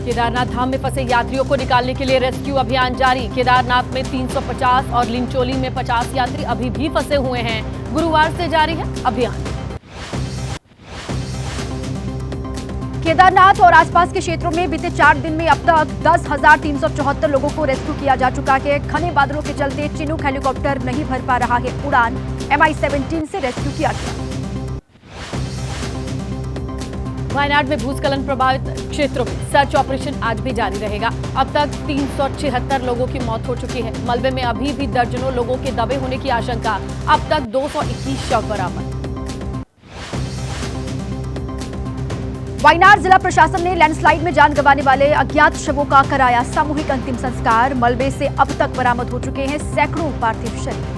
केदारनाथ धाम में फंसे यात्रियों को निकालने के लिए रेस्क्यू अभियान जारी। केदारनाथ में 350 और लिंचोली में 50 यात्री अभी भी फंसे हुए हैं। गुरुवार से जारी है अभियान। केदारनाथ और आसपास के क्षेत्रों में बीते 4 दिन में अब तक 10,374 लोगों को रेस्क्यू किया जा चुका है। घने बादलों के चलते चिनूक हेलीकॉप्टर नहीं भर पा रहा है उड़ान। MI-17 से रेस्क्यू किया गया। वायनाड में भूस्खलन प्रभावित क्षेत्रों में सर्च ऑपरेशन आज भी जारी रहेगा। अब तक 376 लोगों की मौत हो चुकी है। मलबे में अभी भी दर्जनों लोगों के दबे होने की आशंका। अब तक 221 शव बरामद। वायनाड जिला प्रशासन ने लैंडस्लाइड में जान गंवाने वाले अज्ञात शवों का कराया सामूहिक अंतिम संस्कार। मलबे से अब तक बरामद हो चुके हैं सैकड़ों पार्थिव शरीर।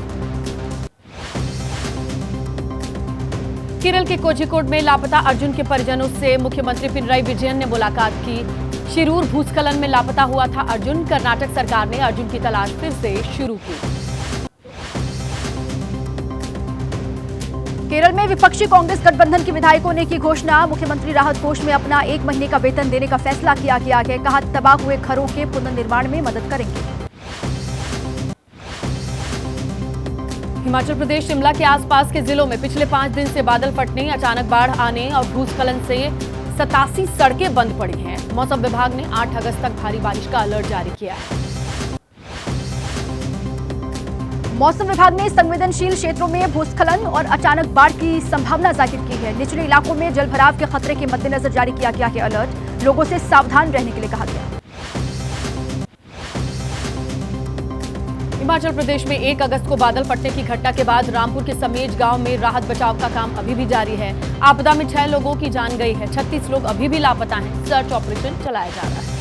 केरल के कोझिकोड में लापता अर्जुन के परिजनों से मुख्यमंत्री पिनराई विजयन ने मुलाकात की। शिरूर भूस्खलन में लापता हुआ था अर्जुन। कर्नाटक सरकार ने अर्जुन की तलाश फिर से शुरू की। केरल में विपक्षी कांग्रेस गठबंधन के विधायकों ने की घोषणा। मुख्यमंत्री राहत कोष में अपना 1 महीने का वेतन देने का फैसला किया गया है। कहा, तबाह हुए घरों के पुनर्निर्माण में मदद करेंगे। हिमाचल प्रदेश शिमला के आसपास के जिलों में पिछले 5 दिन से बादल फटने, अचानक बाढ़ आने और भूस्खलन से 87 सड़कें बंद पड़ी हैं। मौसम विभाग ने 8 अगस्त तक भारी बारिश का अलर्ट जारी किया है। मौसम विभाग ने संवेदनशील क्षेत्रों में भूस्खलन और अचानक बाढ़ की संभावना जाहिर की है। निचले इलाकों में जलभराव के खतरे के मद्देनजर जारी किया गया है अलर्ट। लोगों से सावधान रहने के लिए कहा गया। हिमाचल प्रदेश में 1 अगस्त को बादल फटने की घटना के बाद रामपुर के समेज गांव में राहत बचाव का काम अभी भी जारी है। आपदा में 6 लोगों की जान गई है। 36 लोग अभी भी लापता हैं। सर्च ऑपरेशन चलाया जा रहा है।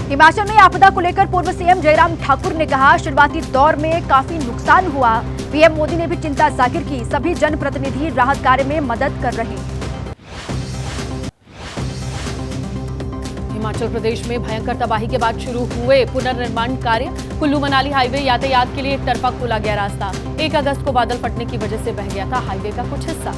हिमाचल में आपदा को लेकर पूर्व सीएम जयराम ठाकुर ने कहा, शुरुआती दौर में काफी नुकसान हुआ। पीएम मोदी ने भी चिंता जाहिर की। सभी जनप्रतिनिधि राहत कार्य में मदद कर रहे हैं। हिमाचल प्रदेश में भयंकर तबाही के बाद शुरू हुए पुनर्निर्माण कार्य। कुल्लू मनाली हाईवे यातायात के लिए एक तरफा खोला गया रास्ता। 1 अगस्त को बादल फटने की वजह से बह गया था हाईवे का कुछ हिस्सा।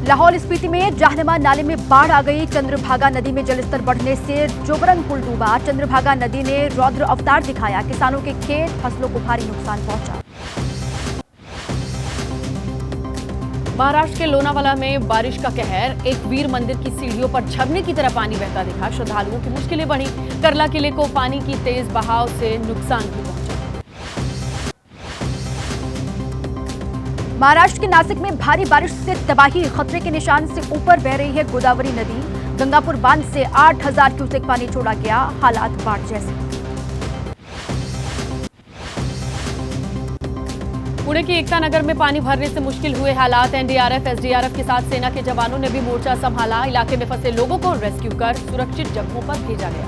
लाहौल स्पीति में जाहनमा नाले में बाढ़ आ गई। चंद्रभागा नदी में जलस्तर बढ़ने से जोबरंग पुल डूबा। चंद्रभागा नदी ने रौद्र अवतार दिखाया। किसानों के खेत फसलों को भारी नुकसान पहुंचा। महाराष्ट्र के लोनावाला में बारिश का कहर। एक वीर मंदिर की सीढ़ियों पर झरने की तरह पानी बहता दिखा। श्रद्धालुओं की मुश्किलें बढ़ी। करला किले को पानी की तेज बहाव से नुकसान भी पहुंचा। महाराष्ट्र के नासिक में भारी बारिश से तबाही। खतरे के निशान से ऊपर बह रही है गोदावरी नदी। गंगापुर बांध से 8,000 क्यूसेक पानी छोड़ा गया। हालात बाढ़ जैसे। पुणे के एकता नगर में पानी भरने से मुश्किल हुए हालात। एनडीआरएफ, एसडीआरएफ के साथ सेना के जवानों ने भी मोर्चा संभाला। इलाके में फंसे लोगों को रेस्क्यू कर सुरक्षित जगहों पर भेजा गया।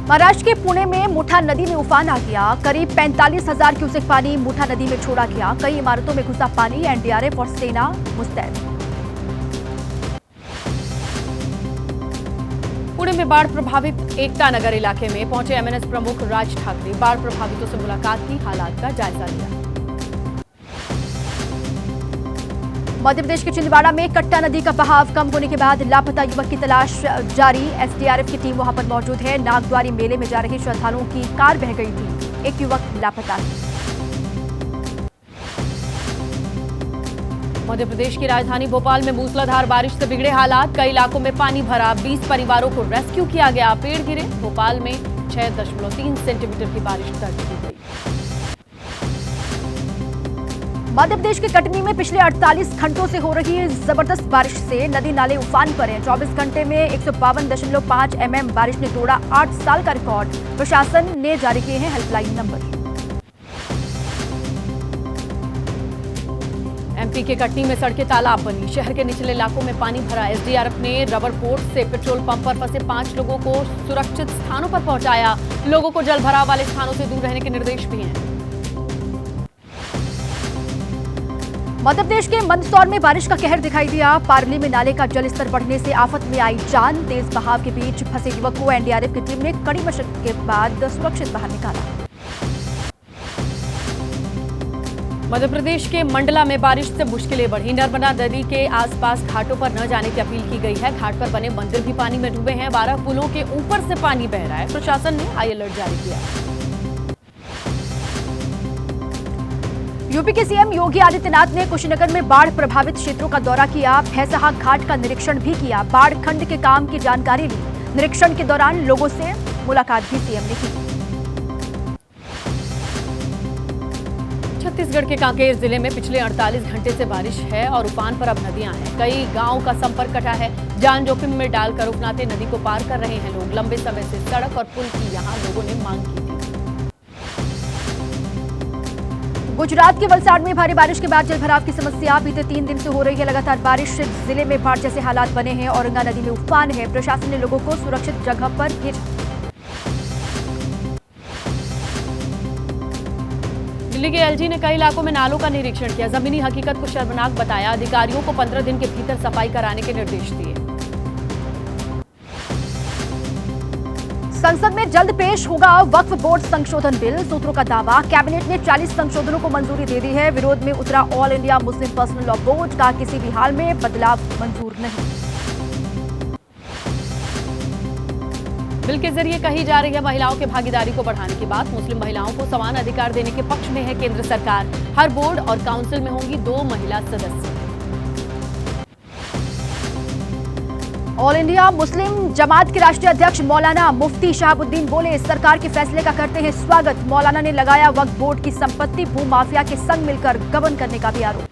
महाराष्ट्र के पुणे में मुठा नदी में उफान आ गया। करीब 45,000 क्यूसेक पानी मुठा नदी में छोड़ा गया। कई इमारतों में घुसा पानी। एनडीआरएफ और सेना मुस्तैद। पुणे में बाढ़ प्रभावित एकता नगर इलाके में पहुंचे एमएनएस प्रमुख राज ठाकरे। बाढ़ प्रभावितों से मुलाकात की, हालात का जायजा लिया। मध्य प्रदेश के छिंदवाड़ा में कट्टा नदी का बहाव कम होने के बाद लापता युवक की तलाश जारी। एसडीआरएफ की टीम वहां पर मौजूद है। नागद्वारी मेले में जा रहे श्रद्धालुओं की कार बह गई थी। एक युवक लापता है। मध्य प्रदेश की राजधानी भोपाल में मूसलाधार बारिश से बिगड़े हालात। कई इलाकों में पानी भरा। 20 परिवारों को रेस्क्यू किया गया। पेड़ गिरे। भोपाल में 6.3 सेंटीमीटर की बारिश दर्ज की गई। मध्य प्रदेश के कटनी में पिछले 48 घंटों से हो रही जबरदस्त बारिश से नदी नाले उफान पर हैं। 24 घंटे में 152.5 mm बारिश ने तोड़ा 8 साल का रिकॉर्ड। प्रशासन ने जारी किए हैं हेल्पलाइन नंबर। एमपी के कटनी में सड़कें तालाब बनी। शहर के निचले इलाकों में पानी भरा। एसडीआरएफ ने रबर पोर्ट से पेट्रोल पंप पर फंसे 5 लोगों को सुरक्षित स्थानों पर पहुंचाया। लोगों को जलभराव वाले स्थानों से दूर रहने के निर्देश भी हैं। मध्य प्रदेश के मंदसौर में बारिश का कहर दिखाई दिया। पारली में नाले का जलस्तर बढ़ने से आफत में आई जान। तेज बहाव के बीच फंसे युवक को एनडीआरएफ की टीम ने कड़ी मशक्कत के बाद सुरक्षित बाहर निकाला। मध्य प्रदेश के मंडला में बारिश से मुश्किलें बढ़ी। नर्मदा नदी के आसपास घाटों पर न जाने की अपील की गई है। घाट पर बने मंदिर भी पानी में डूबे हैं। 12 पुलों के ऊपर से पानी बह रहा है। प्रशासन ने हाई अलर्ट जारी किया। यूपी के सीएम योगी आदित्यनाथ ने कुशीनगर में बाढ़ प्रभावित क्षेत्रों का दौरा किया। भैंसहा घाट का निरीक्षण भी किया। बाढ़ खंड के काम की जानकारी ली। निरीक्षण के दौरान लोगों से मुलाकात भी सीएम ने की। छत्तीसगढ़ के कांकेर जिले में पिछले 48 घंटे से बारिश है और उफान पर अब नदियां हैं। कई गांव का संपर्क कटा है। जान जोखिम में डालकर उफनाते नदी को पार कर रहे हैं लोग। लंबे समय से सड़क और पुल की यहां लोगों ने मांग की थी। गुजरात के वलसाड में भारी बारिश के बाद जलभराव की समस्या बीते 3 दिन से हो रही है। लगातार बारिश से जिले में बाढ़ जैसे हालात बने हैं। औरंगा नदी में उफान है। प्रशासन ने लोगों को सुरक्षित जगह पर भेजा। दिल्ली के एलजी ने कई इलाकों में नालों का निरीक्षण किया। जमीनी हकीकत को शर्मनाक बताया। अधिकारियों को 15 दिन के भीतर सफाई कराने के निर्देश दिए। संसद में जल्द पेश होगा वक्फ बोर्ड संशोधन बिल। सूत्रों का दावा, कैबिनेट ने 40 संशोधनों को मंजूरी दे दी है। विरोध में उतरा all India Muslim personal law board का किसी भी हाल में बदलाव मंजूर नहीं। बिल के जरिए कही जा रही है महिलाओं की भागीदारी को बढ़ाने की बात। मुस्लिम महिलाओं को समान अधिकार देने के पक्ष में है केंद्र सरकार। हर बोर्ड और काउंसिल में होंगी 2 महिला सदस्य। ऑल इंडिया मुस्लिम जमात के राष्ट्रीय अध्यक्ष मौलाना मुफ्ती शहाबुद्दीन बोले, सरकार के फैसले का करते हैं स्वागत। मौलाना ने लगाया वक्फ बोर्ड की संपत्ति भूमाफिया के संग मिलकर गबन करने का भी आरोप।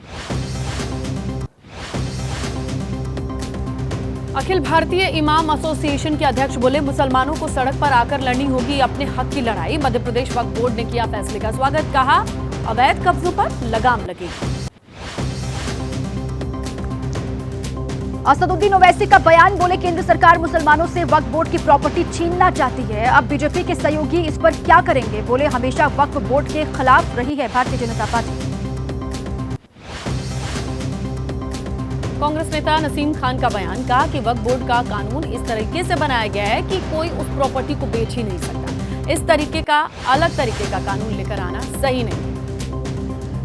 अखिल भारतीय इमाम एसोसिएशन के अध्यक्ष बोले, मुसलमानों को सड़क पर आकर लड़नी होगी अपने हक की लड़ाई। मध्य प्रदेश वक्फ बोर्ड ने किया फैसले का स्वागत। कहा, अवैध कब्जों पर लगाम लगेगी। असदुद्दीन ओवैसी का बयान, बोले केंद्र सरकार मुसलमानों से वक्फ बोर्ड की प्रॉपर्टी छीनना चाहती है। अब बीजेपी के सहयोगी इस पर क्या करेंगे। बोले, हमेशा वक्फ बोर्ड के खिलाफ रही है भारतीय जनता पार्टी। कांग्रेस नेता नसीम खान का बयान, कहा कि वक्फ बोर्ड का कानून इस तरीके से बनाया गया है कि कोई उस प्रॉपर्टी को बेच ही नहीं सकता। इस तरीके का अलग तरीके का कानून लेकर आना सही नहीं है।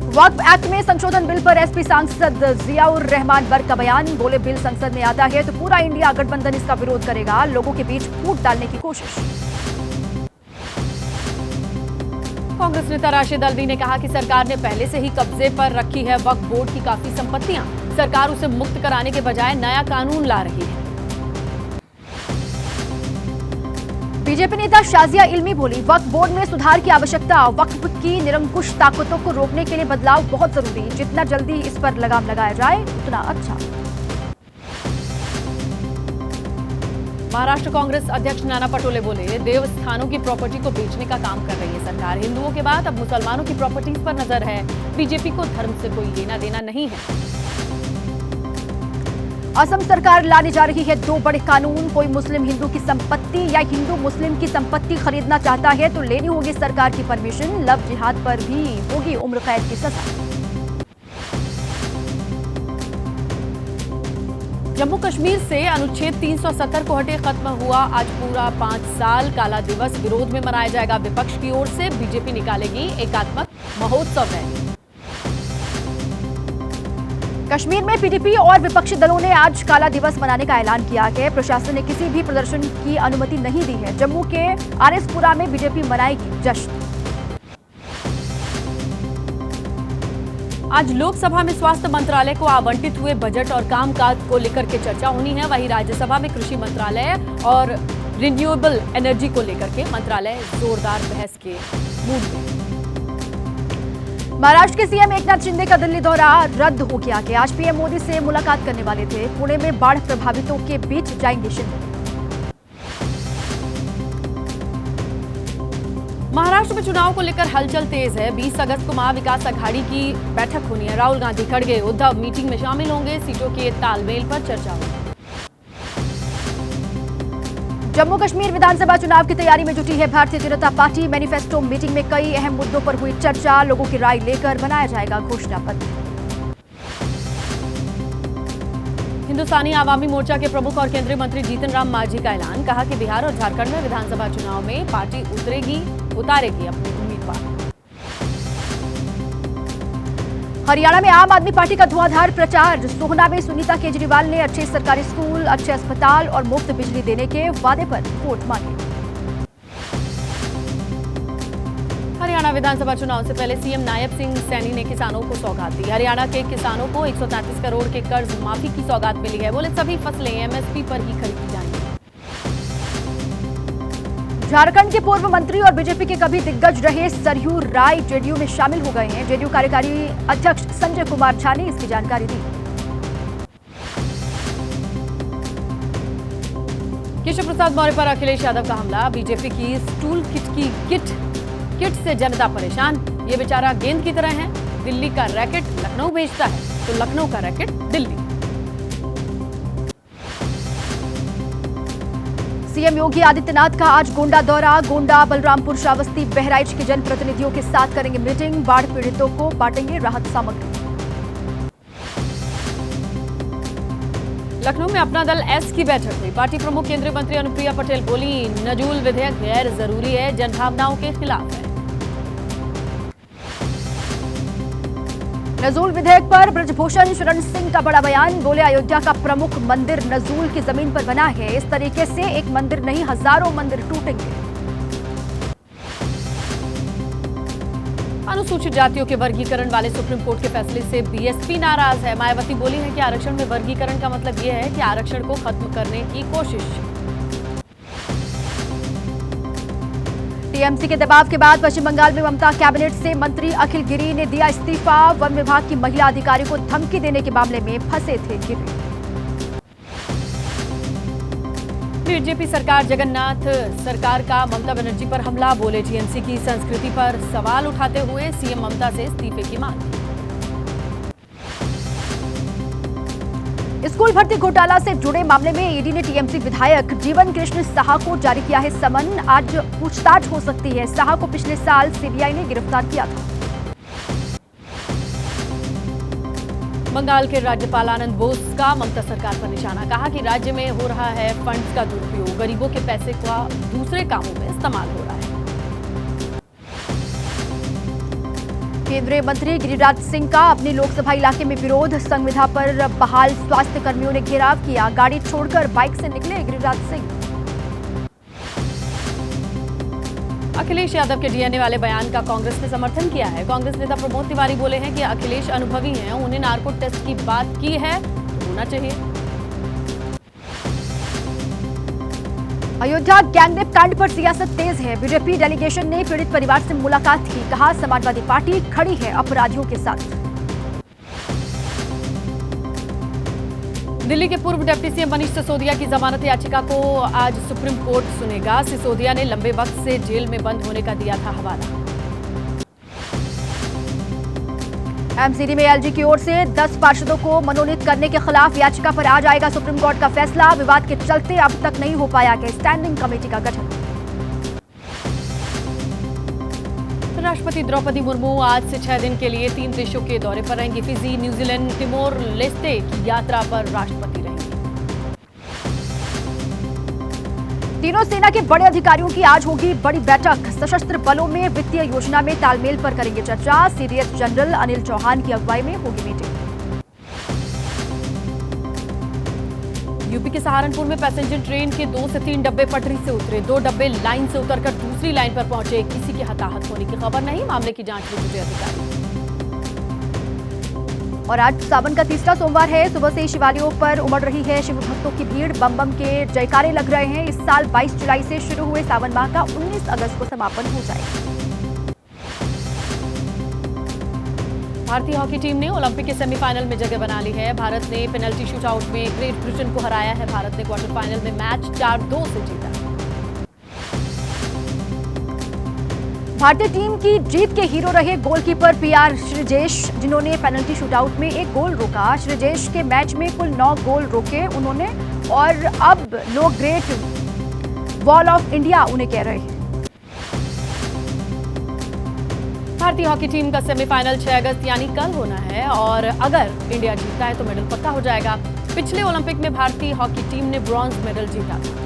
वक्फ एक्ट में संशोधन बिल पर एसपी सांसद जियाउर रहमान बर्क का बयान, बोले बिल संसद में आता है तो पूरा इंडिया गठबंधन इसका विरोध करेगा। लोगों के बीच फूट डालने की कोशिश। कांग्रेस नेता राशिद अल्वी ने कहा कि सरकार ने पहले से ही कब्जे पर रखी है वक्फ बोर्ड की काफी संपत्तियां। सरकार उसे मुक्त कराने के बजाय नया कानून ला रही है। बीजेपी नेता शाजिया इल्मी बोली, वक्फ बोर्ड में सुधार की आवश्यकता। वक्फ की निरंकुश ताकतों को रोकने के लिए बदलाव बहुत जरूरी। जितना जल्दी इस पर लगाम लगाया जाए उतना अच्छा। महाराष्ट्र कांग्रेस अध्यक्ष नाना पटोले बोले, देवस्थानों की प्रॉपर्टी को बेचने का काम कर रही है सरकार। हिंदुओं के बाद अब मुसलमानों की प्रॉपर्टीज पर नजर है। बीजेपी को धर्म से कोई लेना देना नहीं है। असम सरकार लाने जा रही है 2 बड़े कानून। कोई मुस्लिम हिंदू की संपत्ति या हिंदू मुस्लिम की संपत्ति खरीदना चाहता है तो लेनी होगी सरकार की परमिशन। लव जिहाद पर भी होगी उम्र कैद की सजा। जम्मू कश्मीर से अनुच्छेद 370 को हटे खत्म हुआ आज पूरा 5 साल। काला दिवस विरोध में मनाया जाएगा। विपक्ष की ओर से बीजेपी निकालेगी एकात्मक महोत्सव रैली। कश्मीर में पीडीपी और विपक्षी दलों ने आज काला दिवस मनाने का ऐलान किया है। प्रशासन ने किसी भी प्रदर्शन की अनुमति नहीं दी है। जम्मू के आरएसपुरा में बीजेपी मनाएगी जश्न। आज लोकसभा में स्वास्थ्य मंत्रालय को आवंटित हुए बजट और कामकाज को लेकर के चर्चा होनी है। वहीं राज्यसभा में कृषि मंत्रालय और रिन्यूएबल एनर्जी को लेकर के मंत्रालय जोरदार बहस के मूड में। महाराष्ट्र के सीएम एकनाथ शिंदे का दिल्ली दौरा रद्द हो गया कि आज पीएम मोदी से मुलाकात करने वाले थे। पुणे में बाढ़ प्रभावितों के बीच जाएंगे शिंदे। महाराष्ट्र में चुनाव को लेकर हलचल तेज है। 20 अगस्त को महाविकास अघाड़ी की बैठक होनी है। राहुल गांधी, खड़गे, उद्धव मीटिंग में शामिल होंगे। सीटों के तालमेल पर चर्चा होगी। जम्मू कश्मीर विधानसभा चुनाव की तैयारी में जुटी है Bharatiya Janata party. Manifesto meeting में कई अहम मुद्दों पर हुई चर्चा। लोगों की राय लेकर बनाया जाएगा घोषणा पत्र। हिंदुस्तानी आवामी मोर्चा के प्रमुख और केंद्रीय मंत्री जीतन राम मांझी का ऐलान, कहा कि बिहार और झारखंड में विधानसभा चुनाव में पार्टी उतारेगी अपने उम्मीदवार। हरियाणा में आम आदमी पार्टी का धुआंधार प्रचार। सोहना में सुनीता केजरीवाल ने अच्छे सरकारी स्कूल, अच्छे अस्पताल और मुफ्त बिजली देने के वादे पर वोट मांगे। हरियाणा विधानसभा चुनाव से पहले सीएम नायब सिंह सैनी ने किसानों को सौगात दी। हरियाणा के किसानों को 133 करोड़ के कर्ज माफी की सौगात मिली है। बोले सभी फसलें एमएसपी पर ही खरीदी जाएंगी। झारखंड के पूर्व मंत्री और बीजेपी के कभी दिग्गज रहे सरयू राय जेडीयू में शामिल हो गए हैं। जेडीयू कार्यकारी अध्यक्ष संजय कुमार झा ने इसकी जानकारी दी। केशव प्रसाद मौर्य पर अखिलेश यादव का हमला। बीजेपी की स्टूल किट की किट से जनता परेशान। ये बेचारा गेंद की तरह है। दिल्ली का रैकेट लखनऊ भेजता है तो लखनऊ का रैकेट दिल्ली। सीएम योगी आदित्यनाथ का आज गोंडा दौरा। गोंडा, बलरामपुर, श्रावस्ती, बहराइच के जनप्रतिनिधियों के साथ करेंगे मीटिंग। बाढ़ पीड़ितों को बांटेंगे राहत सामग्री। लखनऊ में अपना दल एस की बैठक हुई। पार्टी प्रमुख केंद्रीय मंत्री अनुप्रिया पटेल बोली, नजूल विधेयक गैर जरूरी है, जनभावनाओं के खिलाफ है। नजूल विधेयक पर ब्रजभूषण शरण सिंह का बड़ा बयान। बोले, अयोध्या का प्रमुख मंदिर नजूल की जमीन पर बना है। इस तरीके से एक मंदिर नहीं, हजारों मंदिर टूटेंगे। अनुसूचित जातियों के वर्गीकरण वाले सुप्रीम कोर्ट के फैसले से बीएसपी नाराज है। मायावती बोली है कि आरक्षण में वर्गीकरण का मतलब यह है कि आरक्षण को खत्म करने की कोशिश। टीएमसी के दबाव के बाद पश्चिम बंगाल में ममता कैबिनेट से मंत्री अखिल गिरी ने दिया इस्तीफा। वन विभाग की महिला अधिकारी को धमकी देने के मामले में फंसे थे गिरी। बीजेपी सरकार जगन्नाथ सरकार का ममता बनर्जी पर हमला। बोले, टीएमसी की संस्कृति पर सवाल उठाते हुए सीएम ममता से इस्तीफे की मांग। स्कूल भर्ती घोटाला से जुड़े मामले में ईडी ने टीएमसी विधायक जीवन कृष्ण साहा को जारी किया है समन। आज पूछताछ हो सकती है। साहा को पिछले साल सीबीआई ने गिरफ्तार किया था। बंगाल के राज्यपाल आनंद बोस का ममता सरकार पर निशाना। कहा कि राज्य में हो रहा है फंड्स का दुरुपयोग, गरीबों के पैसे का दूसरे कामों में इस्तेमाल हो रहा है। केंद्रीय मंत्री गिरिराज सिंह का अपने लोकसभा इलाके में विरोध। संविदा पर बहाल स्वास्थ्य कर्मियों ने घेराव किया। गाड़ी छोड़कर बाइक से निकले गिरिराज सिंह। अखिलेश यादव के डीएनए वाले बयान का कांग्रेस ने समर्थन किया है। कांग्रेस नेता प्रमोद तिवारी बोले हैं कि अखिलेश अनुभवी हैं, उन्हें नार्को टेस्ट की बात की है तो होना चाहिए। अयोध्या गैंगरेप कांड पर सियासत तेज है। बीजेपी डेलीगेशन ने पीड़ित परिवार से मुलाकात की। कहा, समाजवादी पार्टी खड़ी है अपराधियों के साथ। दिल्ली के पूर्व डिप्टी सीएम मनीष सिसोदिया की जमानत याचिका को आज सुप्रीम कोर्ट सुनेगा। सिसोदिया ने लंबे वक्त से जेल में बंद होने का दिया था हवाला। एमसीडी में एलजी की ओर से 10 पार्षदों को मनोनीत करने के खिलाफ याचिका पर आज आएगा सुप्रीम कोर्ट का फैसला। विवाद के चलते अब तक नहीं हो पाया कि स्टैंडिंग कमेटी का गठन। राष्ट्रपति द्रौपदी मुर्मू आज से 6 दिन के लिए 3 देशों के दौरे पर रहेंगी। फिजी, न्यूजीलैंड, तिमोर लेस्टे की यात्रा पर राष्ट्रपति रहेंगे। तीनों सेना के बड़े अधिकारियों की आज होगी बड़ी बैठक। सशस्त्र बलों में वित्तीय योजना में तालमेल पर करेंगे चर्चा। सीडीएस जनरल अनिल चौहान की अगुवाई में होगी मीटिंग। यूपी के सहारनपुर में पैसेंजर ट्रेन के 2 से 3 डब्बे पटरी से उतरे। 2 डब्बे लाइन से उतरकर दूसरी लाइन पर पहुंचे। किसी के हताहत होने की खबर नहीं। मामले की जांच में जुटे अधिकारी। और आज सावन का तीसरा सोमवार है। सुबह से शिवालयों पर उमड़ रही है शिव भक्तों की भीड़। बम बम के जयकारे लग रहे हैं। इस साल 22 जुलाई से शुरू हुए सावन माह का 19 अगस्त को समापन हो जाएगा। भारतीय हॉकी टीम ने ओलंपिक के सेमीफाइनल में जगह बना ली है। भारत ने पेनल्टी शूटआउट में ग्रेट ब्रिटेन को हराया है। भारत ने क्वार्टर फाइनल में मैच 4-2 से जीता। भारतीय टीम की जीत के हीरो रहे गोलकीपर पीआर श्रीजेश, जिन्होंने पेनल्टी शूटआउट में 1 गोल रोका। श्रीजेश के मैच में कुल 9 गोल रोके उन्होंने, और अब लोग ग्रेट वॉल ऑफ इंडिया उन्हें कह रहे हैं। भारतीय हॉकी टीम का सेमीफाइनल 6 अगस्त यानी कल होना है, और अगर इंडिया जीतता है तो मेडल पक्का हो जाएगा। पिछले ओलंपिक में भारतीय हॉकी टीम ने ब्रॉन्ज मेडल जीता था।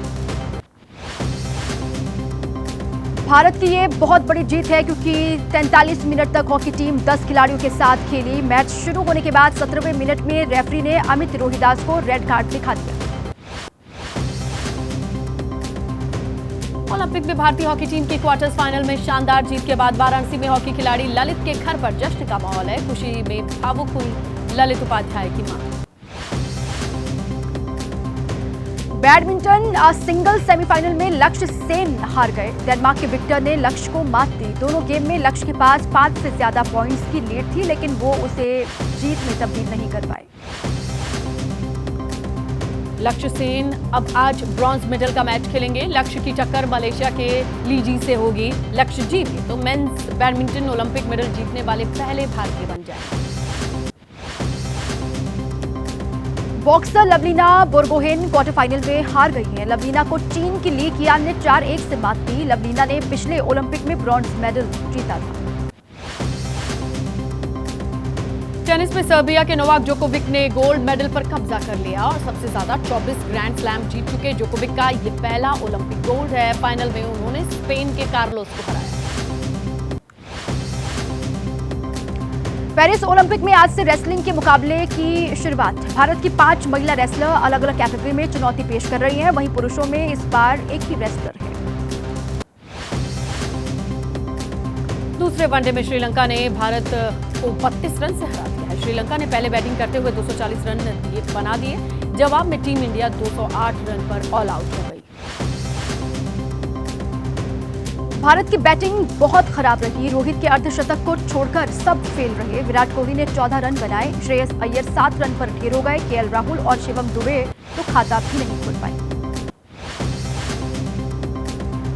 भारत की ये बहुत बड़ी जीत है क्योंकि 43 मिनट तक हॉकी टीम 10 खिलाड़ियों के साथ खेली। मैच शुरू होने के बाद 17वें मिनट में रेफरी ने अमित रोहिदास को रेड कार्ड दिखा दिया। ओलंपिक में भारतीय हॉकी टीम की क्वार्टर फाइनल में शानदार जीत के बाद वाराणसी में हॉकी खिलाड़ी ललित के घर पर जश्न का माहौल है। खुशी में भावुक हुई ललित उपाध्याय की मां। बैडमिंटन सिंगल सेमीफाइनल में लक्ष्य सेन हार गए। डेनमार्क के विक्टर ने लक्ष्य को मात दी। दोनों गेम में लक्ष्य के पास 5 से ज्यादा पॉइंट्स की लीड थी, लेकिन वो उसे जीत में तब्दील नहीं कर पाए। लक्ष्य सेन अब आज ब्रॉन्ज मेडल का मैच खेलेंगे। लक्ष्य की टक्कर मलेशिया के लीजी से होगी। लक्ष्य जीते तो मेंस बैडमिंटन ओलंपिक मेडल जीतने वाले पहले भारतीय बन जाएंगे। Boxer Lovlina Borgohain quarter final में हार गई हैं। लवलीना को चीन की ली कियान ने 4-1 से मात दी। लवलीना ने पिछले ओलंपिक में ब्रॉन्ज मेडल जीता था। टेनिस में सर्बिया के नोवाक जोकोविक ने गोल्ड मेडल पर कब्जा कर लिया और सबसे ज्यादा 24 ग्रैंड स्लैम जीत चुके जोकोविक का ये पहला ओलंपिक गोल्ड है। फाइनल में उन्होंने स्पेन के कार्लोस को हराया। पेरिस ओलंपिक में आज से रेसलिंग के मुकाबले की शुरुआत। भारत की 5 महिला रेसलर अलग अलग कैटेगरी में चुनौती पेश कर रही हैं। वहीं पुरुषों में इस बार एक ही रेसलर है। दूसरे वनडे में श्रीलंका ने भारत को 32 रन से हरा दिया है। श्रीलंका ने पहले बैटिंग करते हुए 240 रन बना दिए। जवाब में टीम इंडिया 208 रन पर ऑल आउट हो गई। भारत की बैटिंग बहुत खराब रही। रोहित के अर्धशतक को छोड़कर सब फेल रहे। विराट कोहली ने 14 रन बनाए। श्रेयस अय्यर 7 रन पर ढेर हो गए। केएल राहुल और शिवम दुबे तो खाता भी नहीं खोल पाए।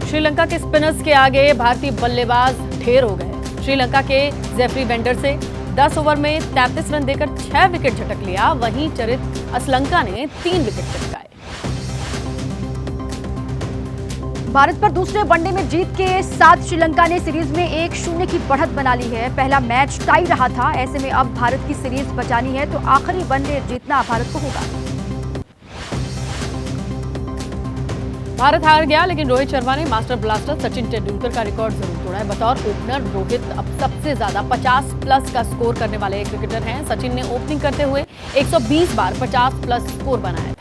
श्रीलंका के स्पिनर्स के आगे भारतीय बल्लेबाज ढेर हो गए। श्रीलंका के जेफरी वेंडर से 10 ओवर में 33 रन देकर 6 विकेट झटक लिया। वहीं चरित असलंका ने 3 विकेट चटकाए। भारत पर दूसरे वनडे में जीत के साथ श्रीलंका ने सीरीज में 1-0 की बढ़त बना ली है। पहला मैच टाई रहा था। ऐसे में अब भारत की सीरीज बचानी है तो आखिरी वनडे जीतना भारत को होगा। भारत हार गया, लेकिन रोहित शर्मा ने मास्टर ब्लास्टर सचिन तेंदुलकर का रिकॉर्ड जरूर तोड़ा है। बतौर ओपनर रोहित अब सबसे ज्यादा 50+ का स्कोर करने वाले क्रिकेटर हैं। सचिन ने ओपनिंग करते हुए 120 बार 50+ स्कोर बनाया।